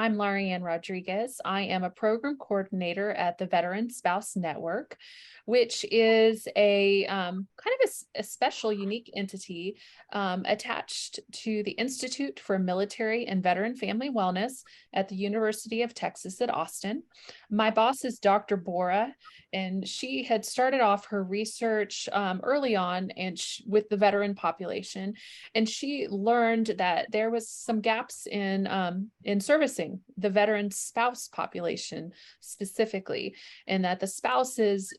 I'm Larianne Rodriguez. I am a program coordinator at the Veteran Spouse Network, which is a kind of a special, unique entity attached to the Institute for Military and Veteran Family Wellness at the University of Texas at Austin. My boss is Dr. Bora, and she had started off her research early on and with the veteran population, and she learned that there was some gaps in servicing the veteran spouse population specifically, and that the spouses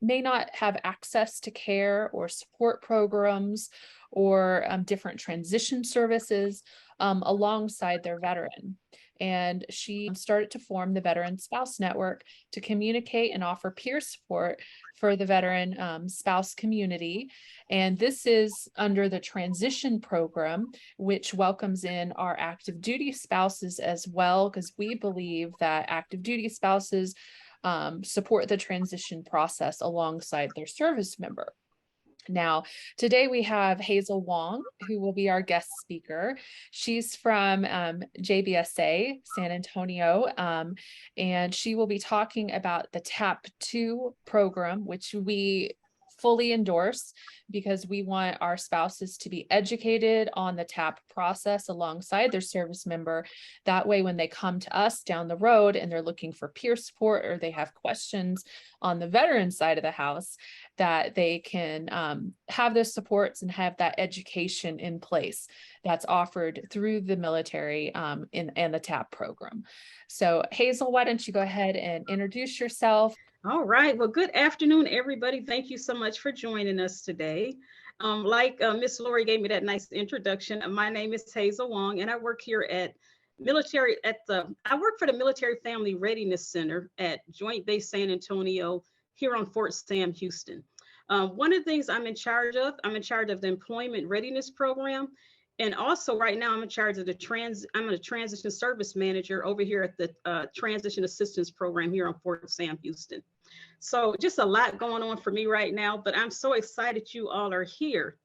may not have access to care or support programs or different transition services alongside their veteran. And she started to form the Veteran Spouse Network to communicate and offer peer support for the veteran spouse community. And this is under the transition program, which welcomes in our active duty spouses as well, because we believe that active duty spouses support the transition process alongside their service member. Now, today we have Hazel Wong, who will be our guest speaker. She's from JBSA, San Antonio, and she will be talking about the TAP 2 program, which we fully endorse because we want our spouses to be educated on the TAP process alongside their service member. That way, when they come to us down the road and they're looking for peer support or they have questions on the veteran side of the house, that they can have those supports and have that education in place that's offered through the military and the TAP program. So Hazel, why don't you go ahead and introduce yourself? All right. Well, good afternoon, everybody. Thank you so much for joining us today. Like Miss Lori gave me that nice introduction. My name is Hazel Wong, and I work here at I work for the Military Family Readiness Center at Joint Base San Antonio here on Fort Sam, Houston. One of the things I'm in charge of the Employment Readiness Program. And also right now I'm in charge of I'm a transition service manager over here at the Transition Assistance Program here on Fort Sam, Houston. So just a lot going on for me right now, but I'm so excited you all are here.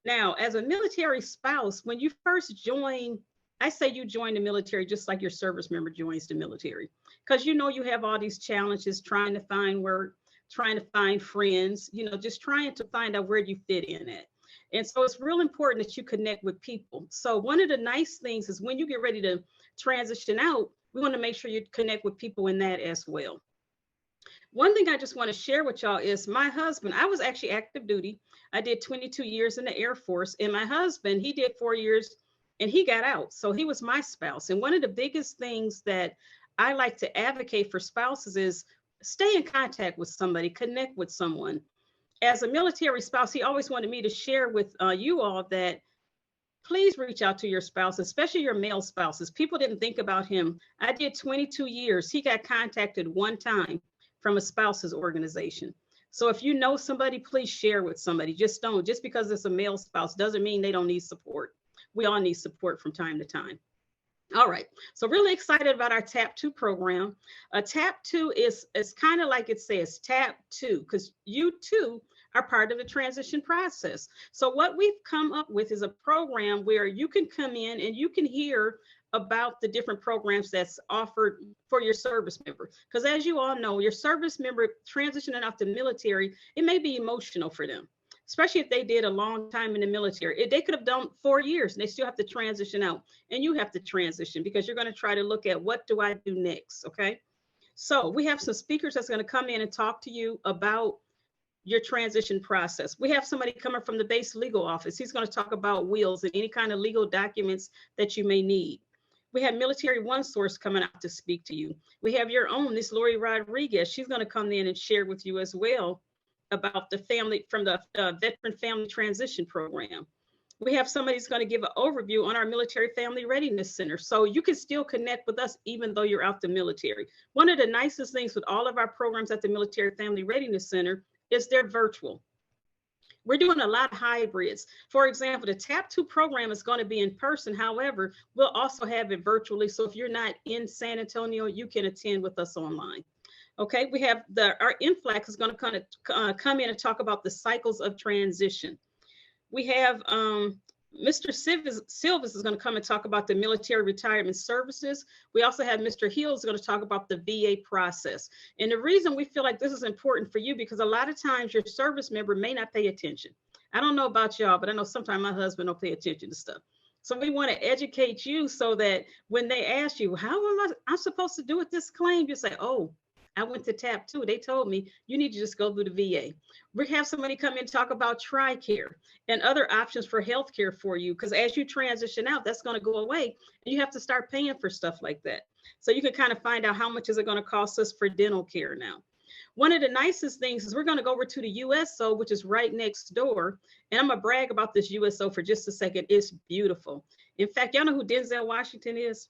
Now, as a military spouse, when you first join, I say you join the military just like your service member joins the military, because you know you have all these challenges trying to find work, trying to find friends, just trying to find out where you fit in at. And so it's real important that you connect with people. So one of the nice things is when you get ready to transition out, we want to make sure you connect with people in that as well. One thing I just want to share with y'all is my husband, I was actually active duty. I did 22 years in the Air Force, and my husband, he did 4 years and he got out. So he was my spouse. And one of the biggest things that I like to advocate for spouses is stay in contact with somebody, connect with someone. As a military spouse, he always wanted me to share with you all that please reach out to your spouse, especially your male spouses. People didn't think about him. I did 22 years. He got contacted one time from a spouse's organization. So if you know somebody, please share with somebody. Just because it's a male spouse doesn't mean they don't need support. We all need support from time to time. All right, so really excited about our TAP 2 program. TAP 2 is kind of like it says, TAP 2, because you too are part of the transition process. So what we've come up with is a program where you can come in and you can hear about the different programs that's offered for your service member. Because as you all know, your service member transitioning off the military, it may be emotional for them, especially if they did a long time in the military. They could have done 4 years and they still have to transition out, and you have to transition because you're going to try to look at what do I do next, okay? So we have some speakers that's going to come in and talk to you about your transition process. We have somebody coming from the base legal office. He's going to talk about wills and any kind of legal documents that you may need. We have Military One Source coming out to speak to you. We have your own, Miss Lori Rodriguez. She's going to come in and share with you as well about the family from the Veteran Family Transition Program. We have somebody who's going to give an overview on our Military Family Readiness Center. So you can still connect with us even though you're out the military. One of the nicest things with all of our programs at the Military Family Readiness Center is they're virtual. We're doing a lot of hybrids. For example, the TAP 2 program is going to be in person. However, we'll also have it virtually. So if you're not in San Antonio, you can attend with us online. Okay, we have our influx is going to kind of come in and talk about the cycles of transition. We have Mr. Silvas is going to come and talk about the military retirement services. We also have Mr. Hills going to talk about the VA process. And the reason we feel like this is important for you, because a lot of times your service member may not pay attention. I don't know about y'all, but I know sometimes my husband don't pay attention to stuff. So we want to educate you so that when they ask you, how am I supposed to do with this claim? You say, oh, I went to TAP 2. They told me you need to just go through the VA. We have somebody come in and talk about TRICARE and other options for healthcare for you. Because as you transition out, that's going to go away. And you have to start paying for stuff like that. So you can kind of find out how much is it going to cost us for dental care now. One of the nicest things is we're going to go over to the USO, which is right next door. And I'm going to brag about this USO for just a second. It's beautiful. In fact, y'all know who Denzel Washington is?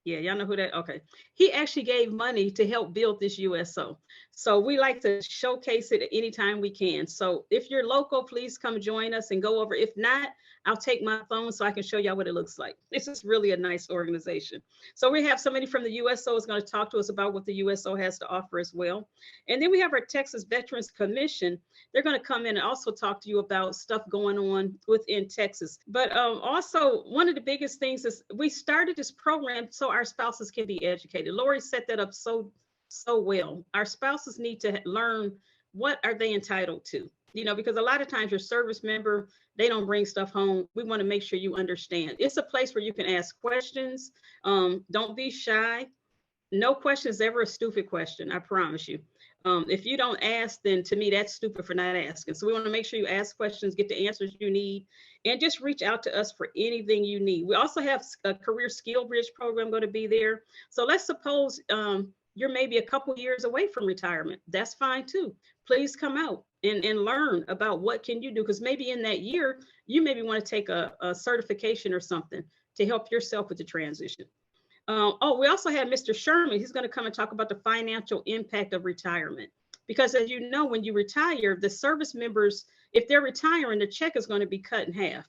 Yeah, y'all know who that, okay. He actually gave money to help build this USO. So we like to showcase it anytime we can. So if you're local, please come join us and go over. If not, I'll take my phone so I can show y'all what it looks like. This is really a nice organization. So we have somebody from the USO is going to talk to us about what the USO has to offer as well. And then we have our Texas Veterans Commission. They're going to come in and also talk to you about stuff going on within Texas. But also one of the biggest things is we started this program so our spouses can be educated. Lori set that up so well. Our spouses need to learn what are they entitled to, you know, because a lot of times your service member, they don't bring stuff home. We want to make sure you understand. It's a place where you can ask questions. Don't be shy. No question is ever a stupid question, I promise you. If you don't ask, then to me, that's stupid for not asking. So we want to make sure you ask questions, get the answers you need, and just reach out to us for anything you need. We also have a career skill bridge program going to be there. So let's suppose you're maybe a couple years away from retirement. That's fine too. Please come out and learn about what can you do, because maybe in that year, you maybe want to take a certification or something to help yourself with the transition. Oh, we also have Mr. Sherman. He's going to come and talk about the financial impact of retirement. Because as you know, when you retire, the service members, if they're retiring, the check is going to be cut in half.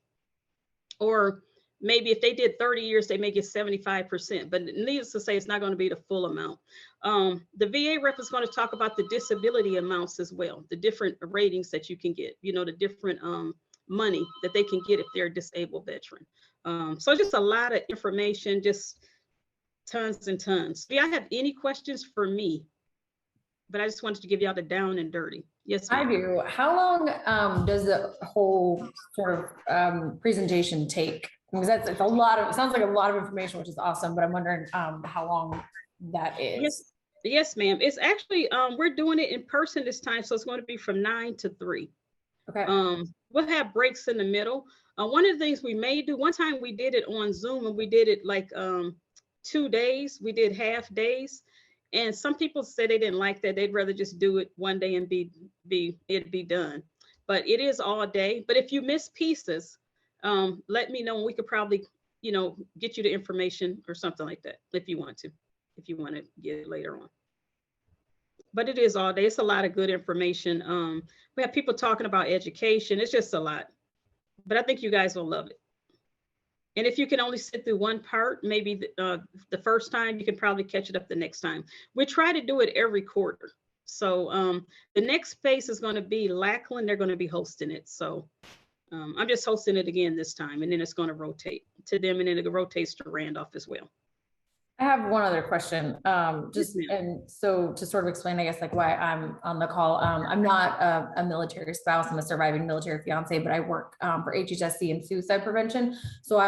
Or maybe if they did 30 years, they may get 75%, but needless to say, it's not going to be the full amount. The VA rep is going to talk about the disability amounts as well, the different ratings that you can get, you know, the different money that they can get if they're a disabled veteran. So just a lot of information, just tons and tons. Do y'all have any questions for me? But I just wanted to give y'all the down and dirty. Yes, I do. How long does the whole sort of presentation take? Because it's a lot of, it sounds like a lot of information, which is awesome, but I'm wondering how long that is. Yes, ma'am. It's actually, we're doing it in person this time. So it's going to be from 9 to 3. Okay. We'll have breaks in the middle. One of the things we may do, one time we did it on Zoom and we did it like 2 days. We did half days. And some people say they didn't like that. They'd rather just do it one day and it'd be done. But it is all day. But if you miss pieces, let me know and we could probably, you know, get you the information or something like that if you want to get it later on. But it is all day. It's a lot of good information. We have people talking about education. It's just a lot. But I think you guys will love it. And if you can only sit through one part, maybe the first time, you can probably catch it up the next time. We try to do it every quarter. So the next phase is going to be Lackland. They're going to be hosting it. So I'm just hosting it again this time, and then it's going to rotate to them, and then it rotates to Randolph as well. I have one other question. And so to sort of explain, I guess, like why I'm on the call. I'm not a military spouse. I'm a surviving military fiance, but I work for HHSC and suicide prevention. So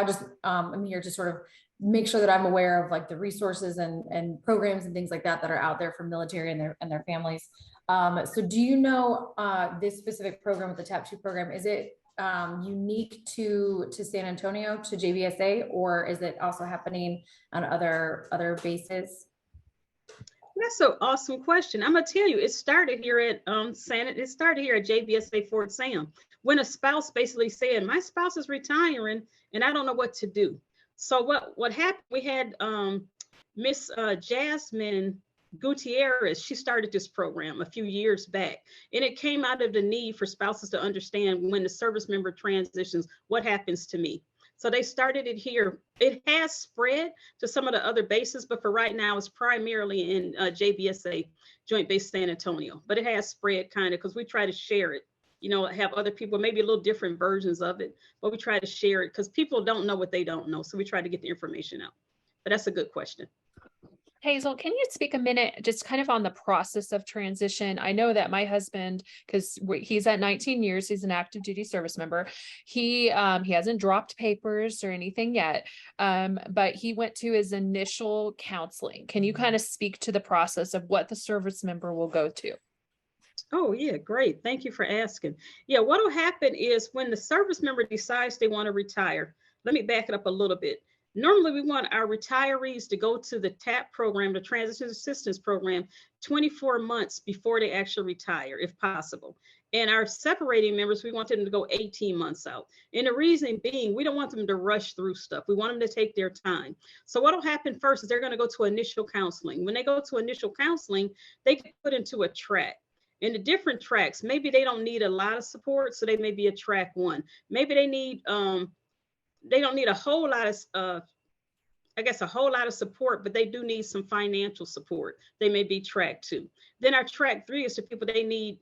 I'm here to sort of make sure that I'm aware of like the resources and programs and things like that that are out there for military and their families. So do you know this specific program with the TAP 2 program, is it unique to San Antonio, to JVSA, or is it also happening on other bases? That's an awesome question. I'm gonna tell you, it started here at JVSA Fort Sam, when a spouse basically said, my spouse is retiring and I don't know what to do. So what happened, we had Miss Jasmine Gutierrez. She started this program a few years back, and it came out of the need for spouses to understand when the service member transitions, what happens to me. So they started it here. It has spread to some of the other bases, but for right now, it's primarily in JBSA, Joint Base San Antonio. But it has spread kind of because we try to share it have other people, maybe a little different versions of it, but we try to share it because people don't know what they don't know. So we try to get the information out. But that's a good question. Hazel, can you speak a minute just kind of on the process of transition? I know that my husband, because he's at 19 years, he's an active duty service member. He hasn't dropped papers or anything yet, but he went to his initial counseling. Can you kind of speak to the process of what the service member will go to? Oh, yeah, great. Thank you for asking. Yeah, what will happen is when the service member decides they want to retire, let me back it up a little bit. Normally, we want our retirees to go to the TAP program, the Transition Assistance Program, 24 months before they actually retire, if possible. And our separating members, we want them to go 18 months out. And the reason being, we don't want them to rush through stuff. We want them to take their time. So what will happen first is they're going to go to initial counseling. When they go to initial counseling, they get put into a track. In the different tracks, maybe they don't need a lot of support, so they may be a track 1. Maybe they don't need a whole lot of a whole lot of support, but they do need some financial support. They may be track 2. Then our track 3 is the people they need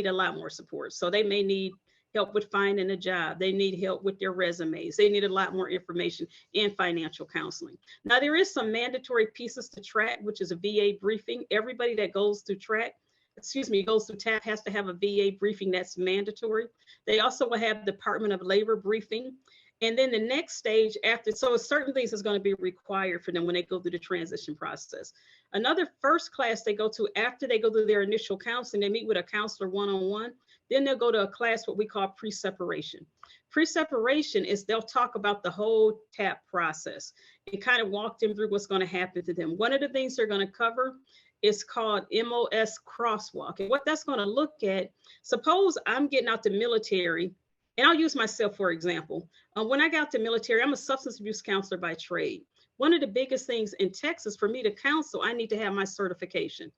a lot more support. So they may need help with finding a job. They need help with their resumes. They need a lot more information in financial counseling. Now there is some mandatory pieces to track, which is a VA briefing. Everybody that goes through TAP has to have a VA briefing that's mandatory. They also will have Department of Labor briefing. And then the next stage after, so certain things is going to be required for them when they go through the transition process. Another first class they go to after they go through their initial counseling, they meet with a counselor one-on-one. Then they'll go to a class, what we call pre-separation. Pre-separation is they'll talk about the whole TAP process and kind of walk them through what's going to happen to them. One of the things they're going to cover is called MOS crosswalk. And what that's going to look at, suppose I'm getting out the military, and I'll use myself for example. When I got out the military, I'm a substance abuse counselor by trade. One of the biggest things in Texas for me to counsel, I need to have my certification.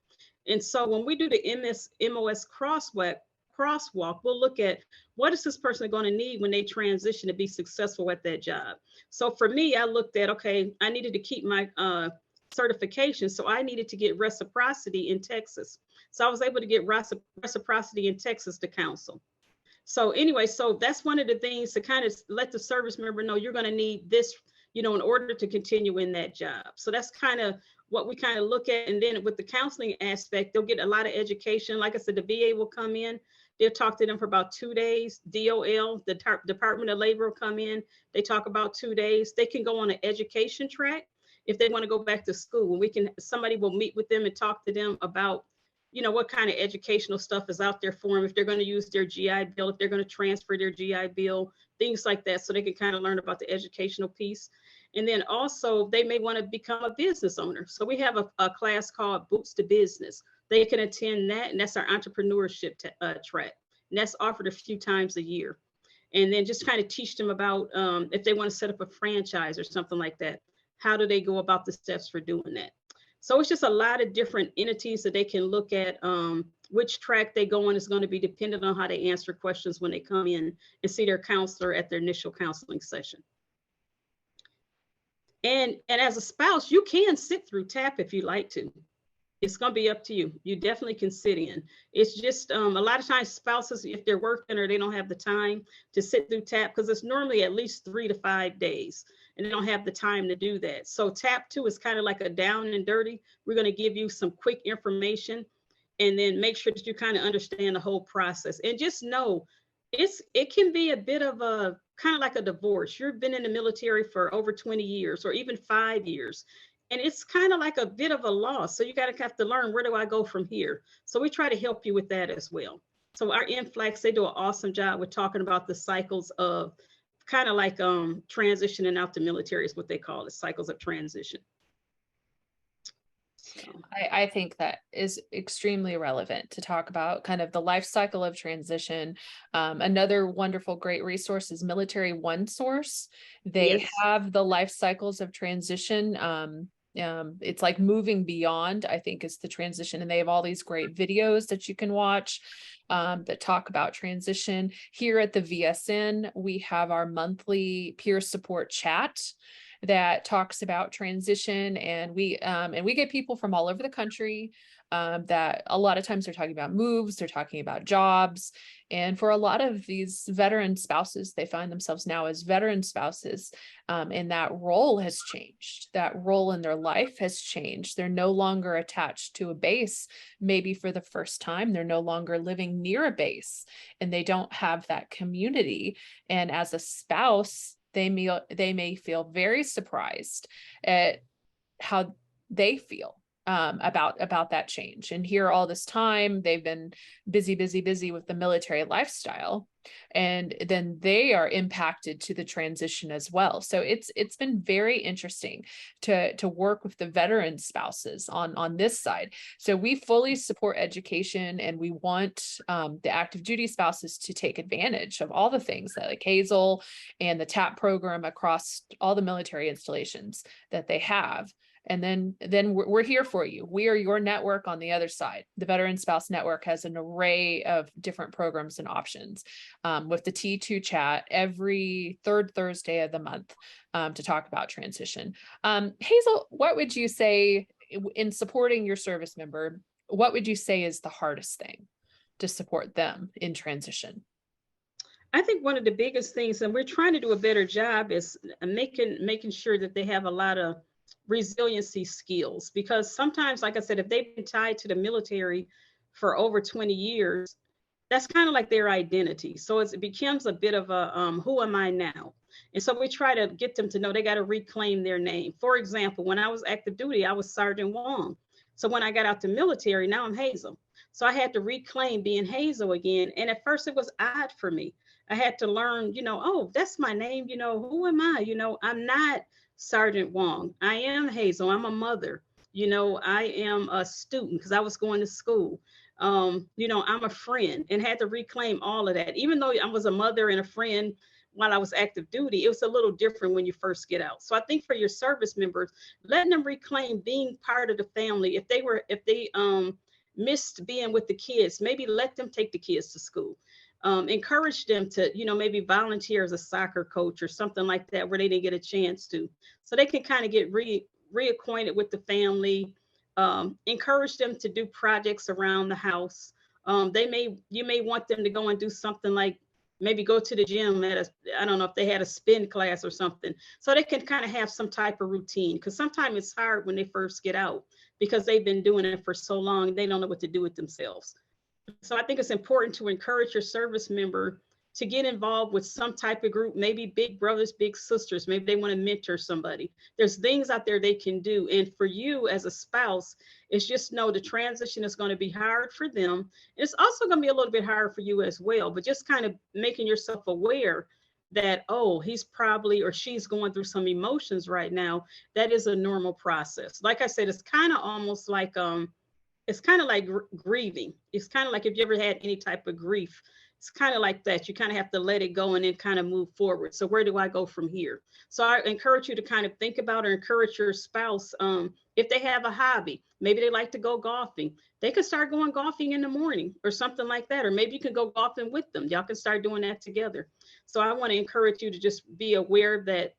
And so when we do the MOS crosswalk, we'll look at what is this person going to need when they transition to be successful at that job. So for me, I looked at, okay, I needed to keep my certification. So I needed to get reciprocity in Texas. So I was able to get reciprocity in Texas to counsel. So anyway, so that's one of the things to kind of let the service member know you're going to need this, in order to continue in that job. So that's kind of what we kind of look at. And then with the counseling aspect, they'll get a lot of education. Like I said, the VA will come in. They'll talk to them for about 2 days. DOL, the Department of Labor will come in. They talk about 2 days. They can go on an education track if they want to go back to school. Somebody will meet with them and talk to them about, what kind of educational stuff is out there for them, if they're going to use their GI Bill, if they're going to transfer their GI Bill, things like that, so they can kind of learn about the educational piece. And then also they may want to become a business owner. So we have a class called Boots to Business. They can attend that, and that's our entrepreneurship track. And that's offered a few times a year. And then just kind of teach them about if they want to set up a franchise or something like that, how do they go about the steps for doing that? So it's just a lot of different entities that they can look at. Which track they go on is going to be dependent on how they answer questions when they come in and see their counselor at their initial counseling session. And as a spouse, you can sit through TAP if you like to. It's going to be up to you. You definitely can sit in. It's just a lot of times spouses, if they're working or they don't have the time to sit through TAP, because it's normally at least 3 to 5 days, and they don't have the time to do that. So TAP 2 is kind of like a down and dirty. We're going to give you some quick information and then make sure that you kind of understand the whole process. And just know it can be a bit of a kind of like a divorce. You've been in the military for over 20 years or even 5 years. And it's kind of like a bit of a loss. So you have to learn, where do I go from here? So we try to help you with that as well. So our NFLACs, they do an awesome job with talking about the cycles of kind of like transitioning out the military is what they call it, cycles of transition. So. I think that is extremely relevant to talk about kind of the life cycle of transition. Another wonderful, great resource is Military One Source. They have the life cycles of transition. It's like Moving Beyond, I think, is the transition. And they have all these great videos that you can watch that talk about transition. Here at the VSN, we have our monthly peer support chat. that talks about transition, and we get people from all over the country. That a lot of times they're talking about moves, they're talking about jobs. And for a lot of these veteran spouses, they find themselves now as veteran spouses, and that role has changed. That role in their life has changed. They're no longer attached to a base. Maybe for the first time, they're no longer living near a base, and they don't have that community. And as a spouse, they may feel very surprised at how they feel about that change. And here all this time they've been busy with the military lifestyle, and then they are impacted to the transition as well. So it's been very interesting to work with the veteran spouses on this side. So we fully support education, and we want the active duty spouses to take advantage of all the things that, like Hazel and the TAP program across all the military installations that they have. And then we're here for you. We are your network on the other side. The Veteran Spouse Network has an array of different programs and options, with the T2 chat every third Thursday of the month, to talk about transition. Hazel, what would you say in supporting your service member? What would you say is the hardest thing to support them in transition? I think one of the biggest things, and we're trying to do a better job, is making sure that they have a lot of resiliency skills, because sometimes, like I said, if they've been tied to the military for over 20 years, that's kind of like their identity. So it becomes a bit of a who am I now? And so we try to get them to know they got to reclaim their name. For example, when I was active duty, I was Sergeant Wong. So when I got out the military, now I'm Hazel. So I had to reclaim being Hazel again. And at first it was odd for me. I had to learn, oh, that's my name. Who am I? I'm not Sergeant Wong. I am Hazel. I'm a mother. I am a student because I was going to school. I'm a friend, and had to reclaim all of that. Even though I was a mother and a friend while I was active duty, it was a little different when you first get out. So I think for your service members, letting them reclaim being part of the family. If they missed being with the kids, maybe let them take the kids to school. Encourage them to, maybe volunteer as a soccer coach or something like that where they didn't get a chance to, so they can kind of get reacquainted with the family. Encourage them to do projects around the house. You may want them to go and do something like maybe go to the gym I don't know if they had a spin class or something, so they can kind of have some type of routine, because sometimes it's hard when they first get out because they've been doing it for so long, they don't know what to do with themselves. So I think it's important to encourage your service member to get involved with some type of group, maybe big brothers, big sisters. Maybe they want to mentor somebody. There's things out there they can do. And for you as a spouse, it's just know the transition is going to be hard for them. And it's also going to be a little bit hard for you as well, but just kind of making yourself aware that, oh, he's probably or she's going through some emotions right now. That is a normal process. Like I said, it's kind of almost like, it's kind of like grieving. It's kind of like if you ever had any type of grief, it's kind of like that. You kind of have to let it go and then kind of move forward. So where do I go from here? So I encourage you to kind of think about or encourage your spouse. If they have a hobby, maybe they like to go golfing, they can start going golfing in the morning or something like that. Or maybe you can go golfing with them. Y'all can start doing that together. So I want to encourage you to just be aware that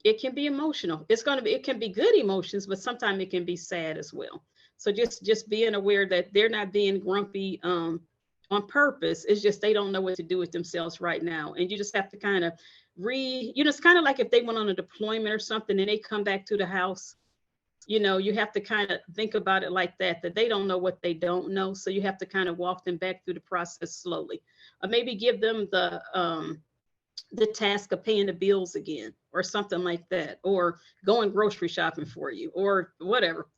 it can be emotional. It can be good emotions, but sometimes it can be sad as well. So just being aware that they're not being grumpy on purpose. It's just they don't know what to do with themselves right now. And you just have to kind of it's kind of like if they went on a deployment or something and they come back to the house, you have to kind of think about it like that they don't know what they don't know. So you have to kind of walk them back through the process slowly. Maybe give them the task of paying the bills again or something like that, or going grocery shopping for you or whatever,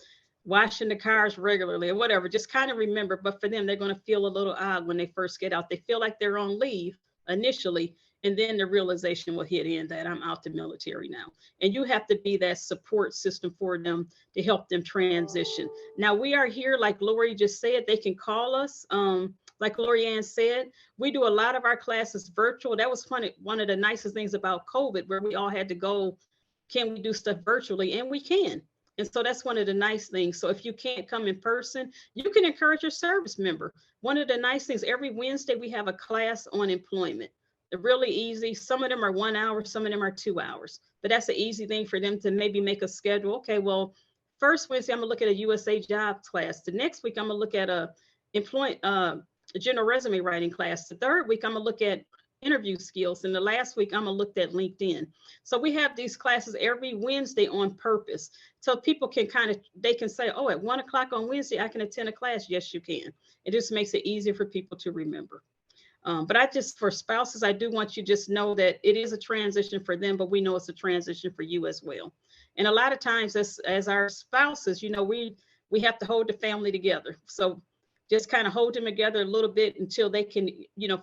washing the cars regularly or whatever. Just kind of remember, but for them, they're going to feel a little odd when they first get out. They feel like they're on leave initially, and then the realization will hit in that I'm out the military now. And you have to be that support system for them to help them transition. Now we are here, like Lori just said, they can call us. Like Lori Ann said, we do a lot of our classes virtual. That was one of the nicest things about COVID, where we all had to go, can we do stuff virtually? And we can. And so that's one of the nice things. So if you can't come in person, you can encourage your service member. One of the nice things, every Wednesday we have a class on employment. really easy. Some of them are 1 hour, some of them are 2 hours, but that's an easy thing for them to maybe make a schedule. Okay, well, first Wednesday, I'm gonna look at a USA job class. The next week, I'm gonna look at a general resume writing class. The third week, I'm gonna look at interview skills. And the last week, I'm gonna look at LinkedIn. So we have these classes every Wednesday on purpose. So people can they can say, oh, at 1 o'clock on Wednesday, I can attend a class. Yes, you can. It just makes it easier for people to remember. But for spouses, I do want you to just know that it is a transition for them, but we know it's a transition for you as well. And a lot of times as our spouses, we have to hold the family together. So just kind of hold them together a little bit until they can,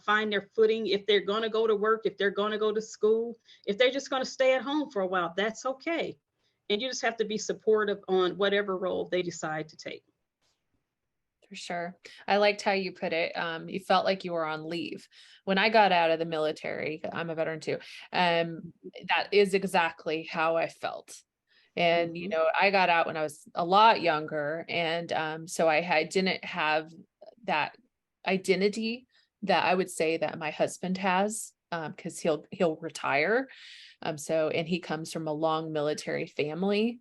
find their footing. If they're going to go to work, if they're going to go to school, if they're just going to stay at home for a while, that's okay. And you just have to be supportive on whatever role they decide to take. For sure. I liked how you put it. You felt like you were on leave. When I got out of the military, I'm a veteran too. That is exactly how I felt. And, I got out when I was a lot younger. And so didn't have that identity that I would say that my husband has, because he'll retire. And he comes from a long military family.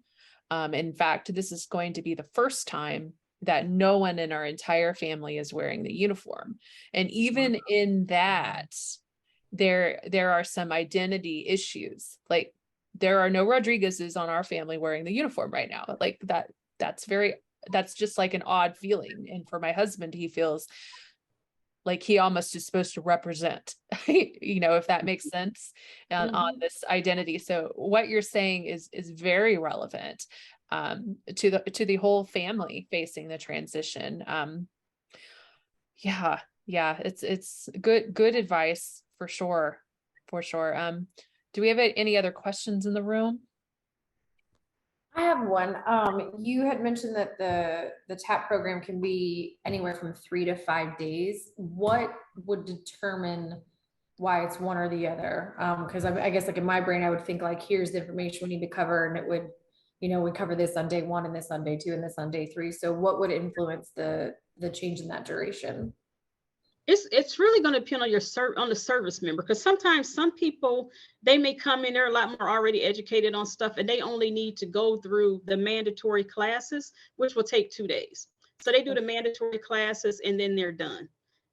In fact, this is going to be the first time that no one in our entire family is wearing the uniform. And even in that, there are some identity issues. Like, there are no Rodriguez's on our family wearing the uniform right now. Like that's just like an odd feeling. And for my husband, he feels like he almost is supposed to represent, if that makes sense, on this identity. So what you're saying is very relevant to the whole family facing the transition. It's good advice for sure. Do we have any other questions in the room? I have one. You had mentioned that the TAP program can be anywhere from 3 to 5 days. What would determine why it's one or the other? Because I guess like in my brain, I would think like, here's the information we need to cover, and it would, we cover this on day 1 and this on day 2 and this on day 3. So what would influence the change in that duration? It's really going to depend on the service member, because sometimes some people, they may come in, they're a lot more already educated on stuff, and they only need to go through the mandatory classes, which will take 2 days. So they do the mandatory classes and then they're done.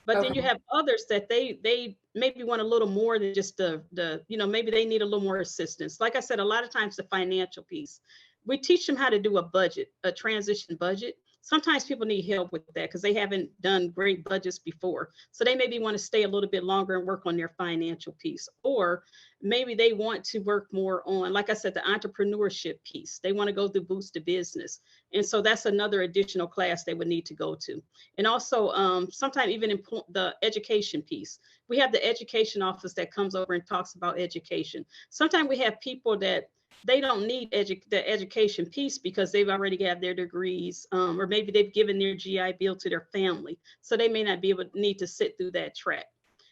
But then you have others that they maybe want a little more than just maybe they need a little more assistance. Like I said, a lot of times the financial piece, we teach them how to do a transition budget. Sometimes people need help with that because they haven't done great budgets before. So they maybe want to stay a little bit longer and work on their financial piece. Or maybe they want to work more on, like I said, the entrepreneurship piece. They want to go through Boost to Business. And so that's another additional class they would need to go to. And also sometimes even in the education piece, we have the education office that comes over and talks about education. Sometimes we have people that they don't need the education piece because they've already got their degrees, or maybe they've given their GI Bill to their family. So they may not need to sit through that track.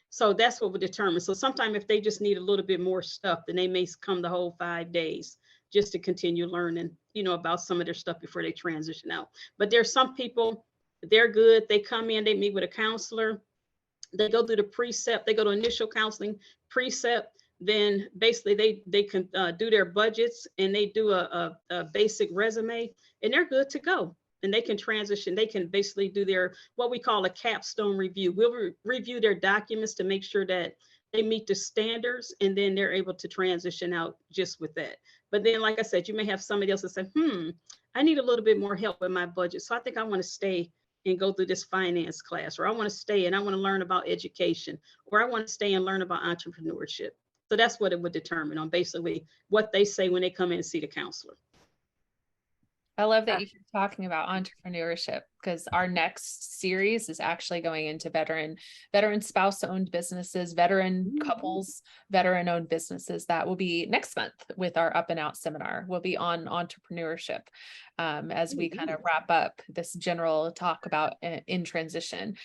So that's what would determine. So sometimes if they just need a little bit more stuff, then they may come the whole 5 days just to continue learning, about some of their stuff before they transition out. But there's some people, they're good. They come in, they meet with a counselor. They go through the precept. They go to initial counseling, precept. Then basically they can do their budgets, and they do a basic resume, and they're good to go. And they can transition. They can basically do their, what we call a capstone review. We'll review their documents to make sure that they meet the standards, and then they're able to transition out just with that. But then, like I said, you may have somebody else that say, I need a little bit more help with my budget. So I think I want to stay and go through this finance class, or I want to stay and I want to learn about education, or I want to stay and learn about entrepreneurship. So that's what it would determine on basically what they say when they come in and see the counselor. I love that you're talking about entrepreneurship, because our next series is actually going into veteran spouse-owned businesses, veteran couples, veteran-owned businesses. That will be next month with our Up and Out seminar. We'll be on entrepreneurship as we kind of wrap up this general talk about in transition.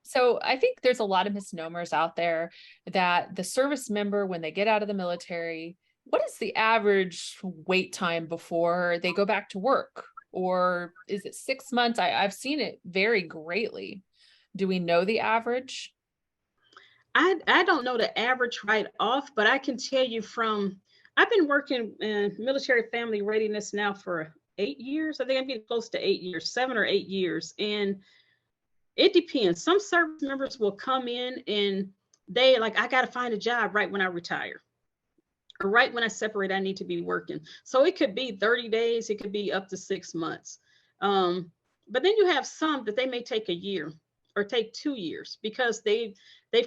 So I think there's a lot of misnomers out there that the service member, when they get out of the military, what is the average wait time before they go back to work? Or is it 6 months? I've seen it vary greatly. Do we know the average? I don't know the average right off, but I can tell you I've been working in military family readiness now for 8 years. I think I'm getting close to 8 years, 7 or 8 years. And it depends. Some service members will come in and they like, I got to find a job right when I retire or right when I separate, I need to be working. So it could be 30 days, it could be up to 6 months. Um, but then you have some that they may take a year or take 2 years because they've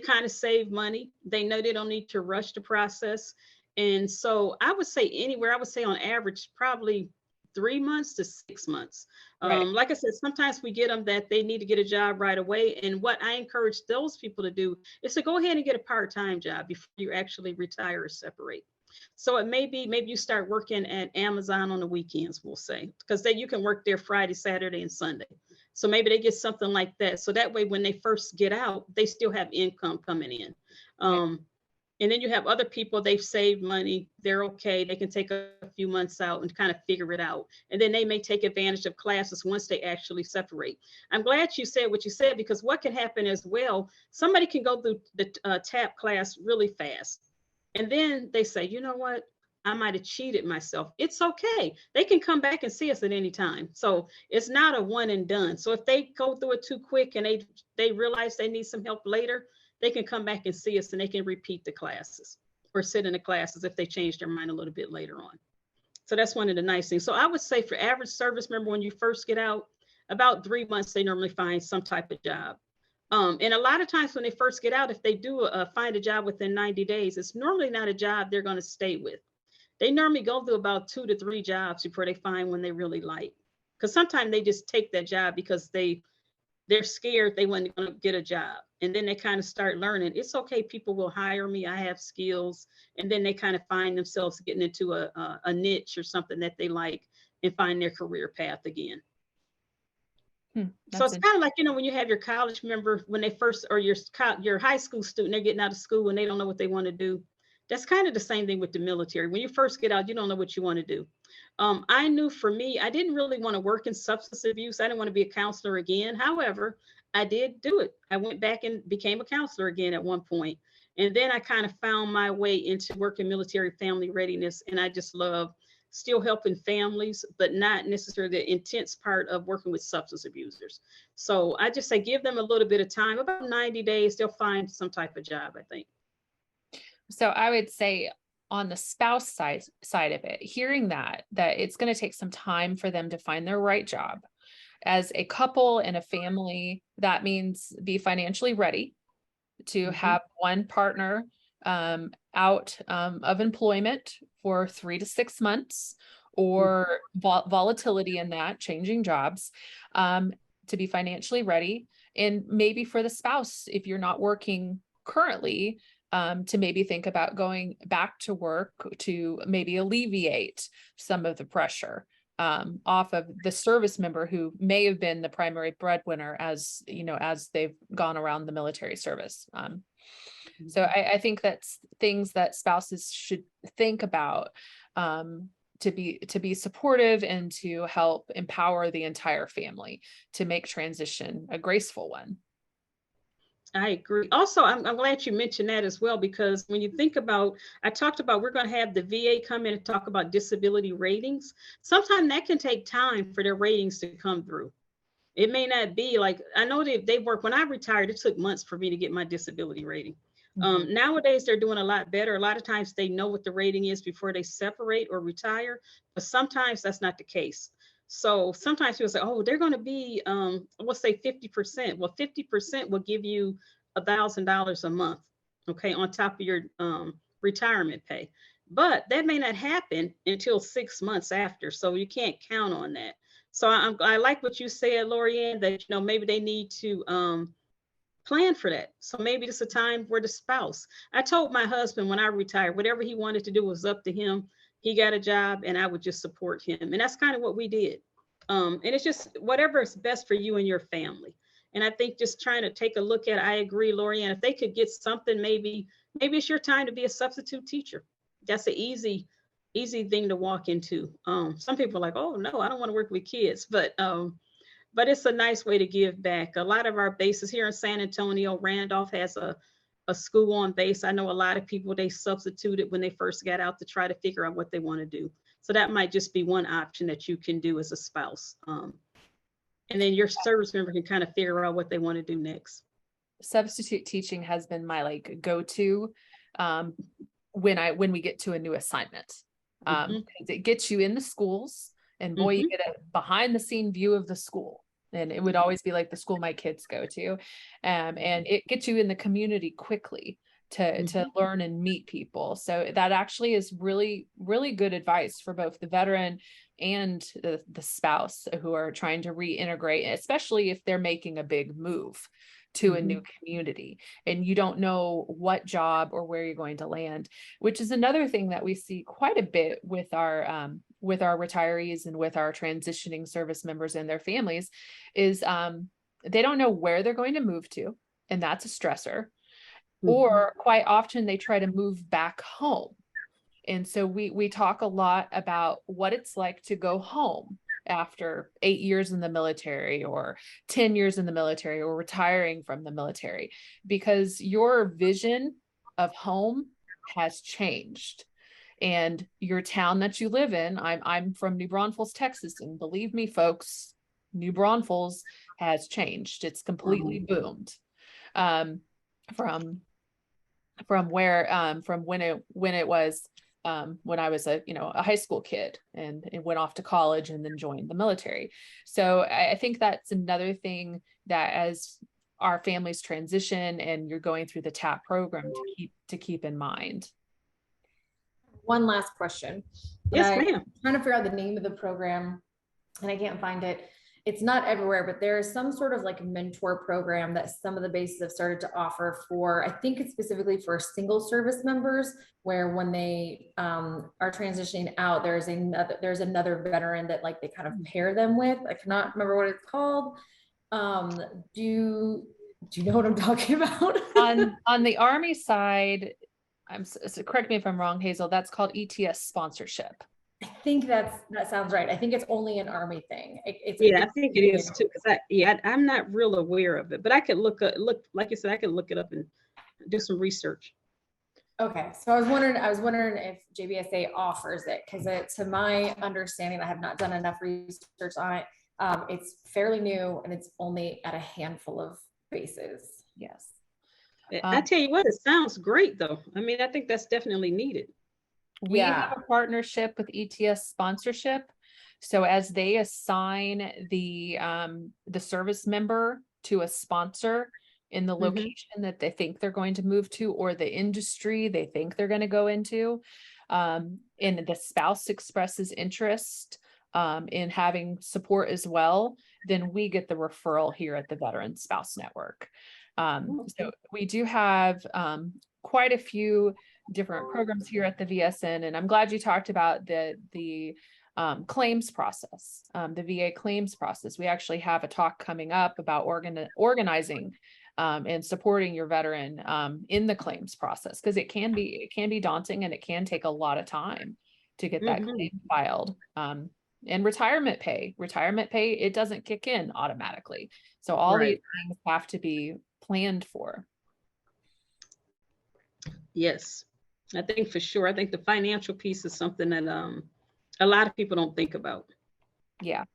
kind of saved money. They know they don't need to rush the process. And so I would say anywhere, I would say on average, probably 3 months to 6 months. Right. Like I said, sometimes we get them that they need to get a job right away. And what I encourage those people to do is to go ahead and get a part-time job before you actually retire or separate. So it may be, maybe you start working at Amazon on the weekends, we'll say, because then you can work there Friday, Saturday, and Sunday. So maybe they get something like that. So that way, when they first get out, they still have income coming in. Right. And then you have other people, they've saved money, they're okay, they can take a few months out and kind of figure it out. And then they may take advantage of classes once they actually separate. I'm glad you said what you said, because what can happen as well, somebody can go through the TAP class really fast. And then they say, you know what? I might have cheated myself. It's okay. They can come back and see us at any time. So it's not a one and done. So if they go through it too quick and they realize they need some help later, they can come back and see us and they can repeat the classes or sit in the classes if they change their mind a little bit later on. So that's one of the nice things. So I would say for average service member, when you first get out, about 3 months, they normally find some type of job. And a lot of times when they first get out, if they do find a job within 90 days, it's normally not a job they're going to stay with. They normally go through about 2 to 3 jobs before they find one they really like. Because sometimes they just take that job because they're scared they weren't going to get a job. And then they kind of start learning, it's okay, people will hire me, I have skills. And then they kind of find themselves getting into a niche or something that they like and find their career path again. So it's kind of like, when you have your college member, when they first, or your high school student, they're getting out of school and they don't know what they want to do. That's kind of the same thing with the military. When you first get out, you don't know what you want to do. I knew for me, I didn't really want to work in substance abuse. I didn't want to be a counselor again. However, I did do it. I went back and became a counselor again at one point. And then I kind of found my way into working military family readiness. And I just love still helping families, but not necessarily the intense part of working with substance abusers. So I just say, give them a little bit of time, about 90 days, they'll find some type of job, I think. So I would say on the spouse side of it, hearing that it's going to take some time for them to find their right job. As a couple and a family, that means be financially ready to have one partner out of employment for 3 to 6 months, or volatility in that, changing jobs, to be financially ready. And maybe for the spouse, if you're not working currently, to maybe think about going back to work to maybe alleviate some of the pressure off of the service member who may have been the primary breadwinner as they've gone around the military service. So I think that's things that spouses should think about, to be supportive and to help empower the entire family to make transition a graceful one. I agree. Also, I'm glad you mentioned that as well, because when you think about, I talked about, we're going to have the VA come in and talk about disability ratings. Sometimes that can take time for their ratings to come through. It may not be like, I know they work, when I retired, it took months for me to get my disability rating. Nowadays, they're doing a lot better. A lot of times they know what the rating is before they separate or retire, but sometimes that's not the case. So sometimes people say, oh, they're going to be, we'll say 50%. Well, 50% will give you $1,000 a month, okay, on top of your retirement pay. But that may not happen until 6 months after. So you can't count on that. So I like what you said, Lorianne, that, maybe they need to plan for that. So maybe it's a time for the spouse. I told my husband when I retired, whatever he wanted to do was up to him. He got a job and I would just support him. And that's kind of what we did. And it's just whatever is best for you and your family. And I think just trying to take a look at, I agree, Lorianne, if they could get something, maybe it's your time to be a substitute teacher. That's an easy thing to walk into. Some people are like, oh no, I don't want to work with kids, but it's a nice way to give back. A lot of our bases here in San Antonio, Randolph has a a school on base. I know a lot of people, they substituted when they first got out to try to figure out what they want to do. So that might just be one option that you can do as a spouse. And then your service member can kind of figure out what they want to do next. Substitute teaching has been my like go-to when we get to a new assignment. It gets you in the schools, and boy, you get a behind the scene view of the school. And it would always be like the school my kids go to. And it gets you in the community quickly to learn and meet people. So that actually is really, really good advice for both the veteran and the spouse who are trying to reintegrate, especially if they're making a big move to a new community and you don't know what job or where you're going to land, which is another thing that we see quite a bit with our retirees and with our transitioning service members and their families is they don't know where they're going to move to, and that's a stressor. Or quite often they try to move back home. And so we talk a lot about what it's like to go home after 8 years in the military or 10 years in the military or retiring from the military, because your vision of home has changed. And your town that you live in, I'm from New Braunfels, Texas, and believe me, folks, New Braunfels has changed. It's completely boomed from when it was when I was a high school kid and went off to college and then joined the military. So I think that's another thing that as our families transition and you're going through the TAP program to keep in mind. One last question. Yes, ma'am. I'm trying to figure out the name of the program and I can't find it. It's not everywhere, but there is some sort of like mentor program that some of the bases have started to offer for, I think it's specifically for single service members, where when they are transitioning out, there's another veteran that like they kind of pair them with. I cannot remember what it's called. Do you know what I'm talking about? on the Army side, so correct me if I'm wrong, Hazel, that's called ETS sponsorship. I think that sounds right. I think it's only an Army thing. I think it is too. Because I'm not real aware of it, but I could look like you said, I could look it up and do some research. Okay, so I was wondering if JBSA offers it, because to my understanding, I have not done enough research on it. It's fairly new and it's only at a handful of bases. Yes. I tell you what, it sounds great though. I mean, I think that's definitely needed. We have a partnership with ETS sponsorship. So as they assign the service member to a sponsor in the location that they think they're going to move to, or the industry they think they're going to go into, and the spouse expresses interest in having support as well, then we get the referral here at the Veteran Spouse Network. So we do have quite a few different programs here at the VSN, and I'm glad you talked about the claims process, the VA claims process. We actually have a talk coming up about organizing and supporting your veteran in the claims process, because it can be daunting and it can take a lot of time to get that claim filed. And retirement pay, it doesn't kick in automatically. So all these things have to be planned for. Yes, I think for sure. I think the financial piece is something that a lot of people don't think about. Yeah.